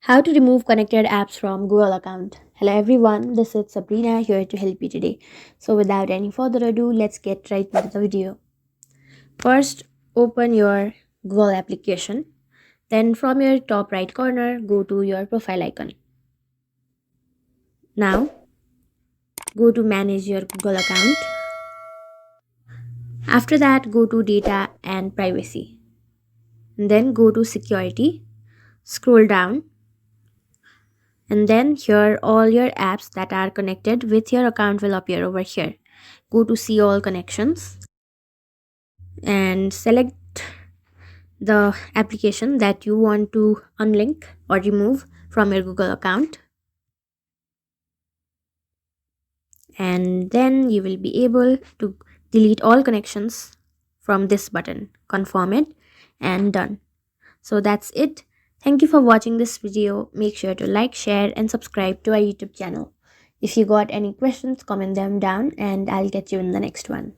How to remove connected apps from Google account. Hello everyone, this is Sabrina here to help you today. So without any further ado, let's get right into the video. First, open your Google application. Then from your top right corner, go to your profile icon. Now, go to manage your Google account. After that, go to data and privacy. Then go to security. Scroll down and then here all your apps that are connected with your account will appear over here. Go to see all connections and select the application that you want to unlink or remove from your Google account, and then you will be able to delete all connections from this button. Confirm it and done. So that's it. Thank you for watching this video. Make sure to like, share and subscribe to our YouTube channel. If you got any questions, comment them down and I'll get you in the next one.